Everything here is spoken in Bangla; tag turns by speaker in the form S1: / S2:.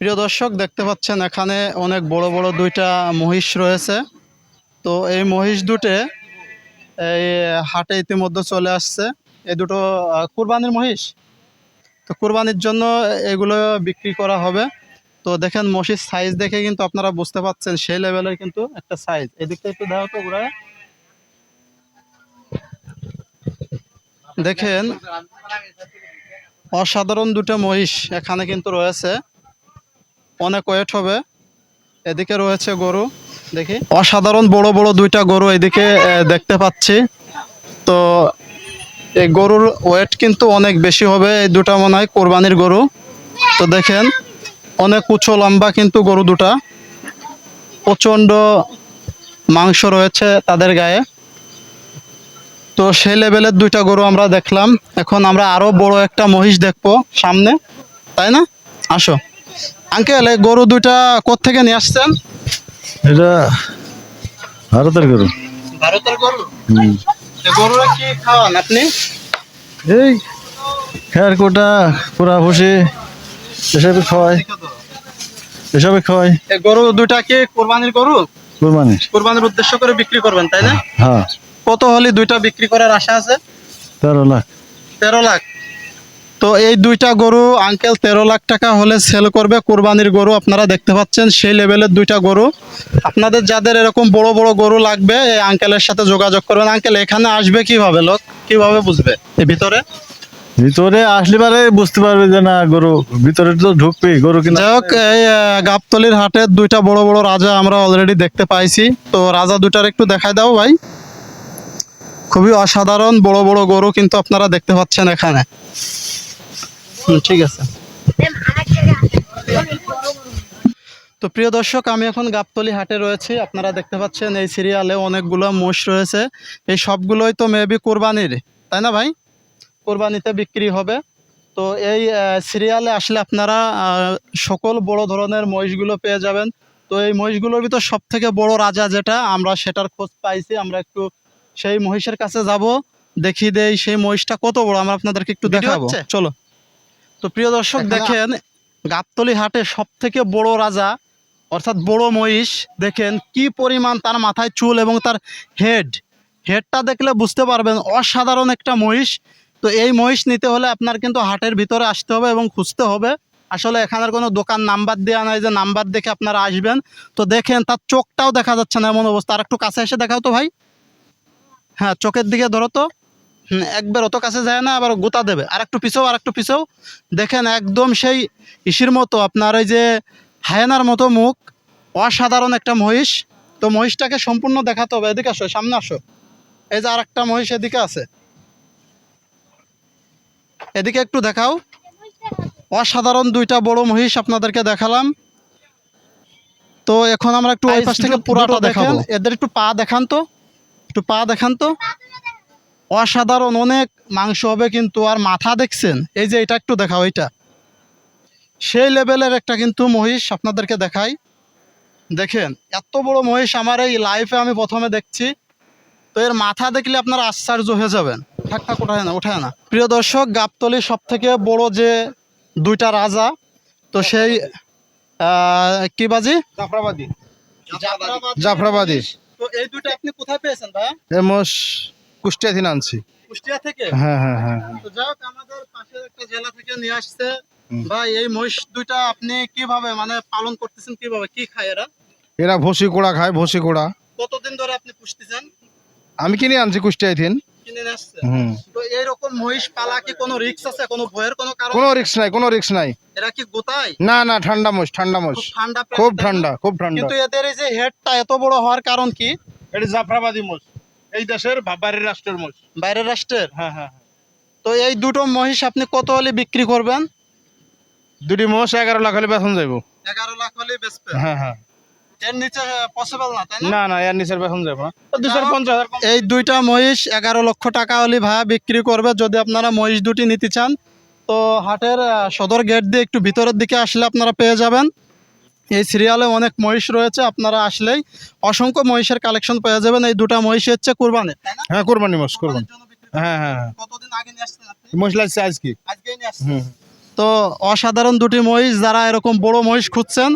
S1: প্রিয় দর্শক, দেখতে পাচ্ছেন এখানে অনেক বড় বড় দুইটা মহিষ রয়েছে। তো এই মহিষ দুটো এই হাটে ইতিমধ্যে চলে আসছে। এই দুটো কুরবানির মহিষ। তো কুরবানির জন্য এগুলো বিক্রি করা হবে। তো দেখেন মহিষ সাইজ দেখে কিন্তু আপনারা বুঝতে পাচ্ছেন সেই লেভেলের কিন্তু একটা সাইজ। এদিকটা একটু দেখো তো ঘুরায়। দেখেন অসাধারণ দুটো মহিষ এখানে কিন্তু রয়েছে, অনেক ওয়েট হবে। এদিকে রয়েছে গরু, দেখি অসাধারণ বড় বড় দুইটা গরু এদিকে দেখতে পাচ্ছি। তো এই গরুর ওয়েট কিন্তু অনেক বেশি হবে, এই দুটা মনে হয় কোরবানির গরু। তো দেখেন অনেক উঁচু লম্বা কিন্তু গরু দুটা, প্রচণ্ড মাংস রয়েছে তাদের গায়ে। তো সেই লেভেলের দুইটা গরু আমরা দেখলাম। এখন আমরা আরো বড় একটা মহিষ দেখবো সামনে, তাই না? আসো আঙ্কেল, এই গরু দুইটা কোত্থেকে নিয়ে আসছেন?
S2: এটা ভারতের গরু।
S1: ভারতের গরু। গরুরা কি খাওয়ান আপনি?
S2: এই খেয়ার কোটা পুরা ভুসি এসবে খাওয়াই, এসবে খাওয়াই।
S1: এই গরু দুইটা কি কোরবানির গরু?
S2: কুরবানির।
S1: কোরবানির উদ্দেশ্য করে বিক্রি করবেন, তাই না?
S2: হ্যাঁ।
S1: কত হলে দুইটা বিক্রি করার আশা আছে?
S2: 13 লাখ।
S1: 13 লাখ। তো এই দুইটা গরু আঙ্কেল 13 লাখ টাকা হলে সেল করবে, কোরবানির গরু। আপনারা দেখতে পাচ্ছেন সেই লেভেলের দুইটা গরু। আপনাদের যাদের এরকম বড় বড় গরু লাগবে এই আঙ্কেলের সাথে যোগাযোগ করবেন। আঙ্কেল, এখানে আসবে কিভাবে, লোক কিভাবে বুঝবে এই ভিতরে?
S2: ভিতরে আসলে পারে বুঝতে পারবে যে না গরু ভিতরে তো ঢুকবে গরু কিনা।
S1: যাই হোক, এই গাবতলির হাটের দুইটা বড় বড় রাজা আমরা অলরেডি দেখতে পাইছি। তো রাজা দুটার একটু দেখাই দাও ভাই। খুবই অসাধারণ বড় বড় গরু কিন্তু আপনারা দেখতে পাচ্ছেন এখানে। ঠিক আছে। তো প্রিয় দর্শক, আমি এখন গাবতলী হাটে রয়েছি। আপনারা দেখতে পাচ্ছেন এই সিরিয়ালে অনেকগুলো মোষ রয়েছে। এই সবগুলোই তো মেবি কোরবানির, তাই না ভাই? কোরবানিতে বিক্রি হবে। তো এই সিরিয়ালে আসলে আপনারা সকল বড় ধরনের মহিষগুলো পেয়ে যাবেন। তো এই মহিষগুলোর ভিতর সব থেকে বড় রাজা যেটা, আমরা সেটার খোঁজ পাইছি। আমরা একটু সেই মহিষের কাছে যাব, দেখিয়ে দেই সেই মহিষটা কত বড়, আমরা আপনাদেরকে একটু দেখাবো। চলো। তো প্রিয় দর্শক, দেখেন গাবতলী হাটে সব থেকে বড় রাজা অর্থাৎ বড় মহিষ। দেখেন কি পরিমাণ তার মাথায় চুল এবং তার হেডটা দেখলে বুঝতে পারবেন অসাধারণ একটা মহিষ। তো এই মহিষ নিতে হলে আপনার কিন্তু হাটের ভিতরে আসতে হবে এবং খুঁজতে হবে। আসলে এখানের কোনো দোকান নাম্বার দেওয়া নাই যে নাম্বার দেখে আপনারা আসবেন। তো দেখেন তার চোখটাও দেখা যাচ্ছে না, এমন অবস্থা। আর একটু কাছে এসে দেখাও তো ভাই। হ্যাঁ, চোখের দিকে ধরো তো। একবার অত কাছে যায় না, আবার গোতা দেবে। আর একটু পিছাও, আর একটু পিছাও। দেখেন একদম সেই ইসির মতো, আপনার ওই যে হায়েনার মতো মুখ। অসাধারণ একটা মহিষ। তো মহিষটাকে সম্পূর্ণ দেখাতে হবে। এদিকে আসো, সামনে আসো। এই যে আর একটা মহিষ এদিকে আছে, এদিকে একটু দেখাও। অসাধারণ দুইটা বড় মহিষ আপনাদেরকে দেখালাম। তো এখন আমরা একটু ওই পাশ থেকে পুরাটা দেখাবো। এদের একটু পা দেখান তো, একটু পা দেখান তো। অসাধারণ, অনেক মাংস হবে কিন্তু। আর মাথা দেখছেন, এই যে এটা একটু দেখাও, এটা সেই লেভেলের একটা কিন্তু মহিষ আপনাদেরকে দেখাই। দেখেন এত বড় মহিষ আমার এই লাইফে আমি প্রথমে দেখছি। তো এর মাথা দেখলে আপনারা আশ্চর্য হয়ে যাবেন। থাক থাক, ওঠায় না। প্রিয় দর্শক, গাবতলীর সব থেকে বড় যে দুইটা রাজা, তো সেই কি বাজি?
S2: জাফরাবাদী।
S1: জাফরাবাদী। তো এই দুইটা আপনি কোথায় পেয়েছেন ভাইয়া?
S2: এমস কুষ্টিয়া থেকে আনছি।
S1: কুষ্টিয়া থেকে?
S2: হ্যাঁ হ্যাঁ হ্যাঁ।
S1: তো যাই হোক, আমাদের পাশের একটা জেলা থেকে নিয়ে আসছে ভাই। এই মহিষ দুইটা আপনি কিভাবে মানে পালন করতেছেন, কিভাবে, কি খায় এরা?
S2: এরা ভসি কোড়া খায়, ভসি কোড়া।
S1: কতদিন ধরে আপনি পুষতেছেন?
S2: আমি কিনে আনছি কুষ্টিয়া থেকে।
S1: কিনে নিয়ে আসছেন? তো এইরকম মহিষ পালা কি কোনো রিস্ক আছে, কোনো ভয়ের কোনো কারণ?
S2: কোনো রিস্ক নাই, কোনো রিস্ক নাই।
S1: এরা কি গোতায়?
S2: না না, ঠান্ডা মোষ, ঠান্ডা মোষ। খুব ঠান্ডা, খুব ঠান্ডা।
S1: কিন্তু এদের এই যে হেডটা এত বড় হওয়ার কারণ কি?
S2: এটা জাফরাবাদী মোষ, এই দেশের বাইরের রাষ্ট্রের মোষ।
S1: বাইরের রাষ্ট্রের?
S2: হ্যাঁ হ্যাঁ।
S1: তো এই দুটো মহিষ আপনি কত হলে বিক্রি করবেন?
S2: দুটি মোষ 11 লাখ হলে বেতন যাবো।
S1: 11 লাখ হলে বেচবেন?
S2: হ্যাঁ হ্যাঁ।
S1: এর নিচে পসিবল না, তাই না?
S2: না না, এর নিচের বেতন যাবো না। 250,000।
S1: এই দুইটা মহিষ 11 লক্ষ টাকা হলে ভাইয়া বিক্রি করবে। যদি আপনারা মহিষ দুটি নিতে চান তো হাটের সদর গেট দিয়ে একটু ভিতরের দিকে আসলে আপনারা পেয়ে যাবেন। এই সিরিয়ালে অনেক মহিষ রয়েছে, আপনারা আসলেই অসংখ্য মহিষের কালেকশন পেয়ে যাবেন। এই দুটা মহিষ হচ্ছে কুরবানি, তাই না?
S2: হ্যাঁ, কুরবানি মোষ, কুরবানি। হ্যাঁ হ্যাঁ।
S1: কতদিন আগে নিয়ে আসছেন আপনি?
S2: মোষ লাগছে আজকে।
S1: আজকেই নিয়ে আসছেন। তো তো অসাধারণ দুটি মহিষ, যারা এরকম বড় মহিষ খুঁজছেন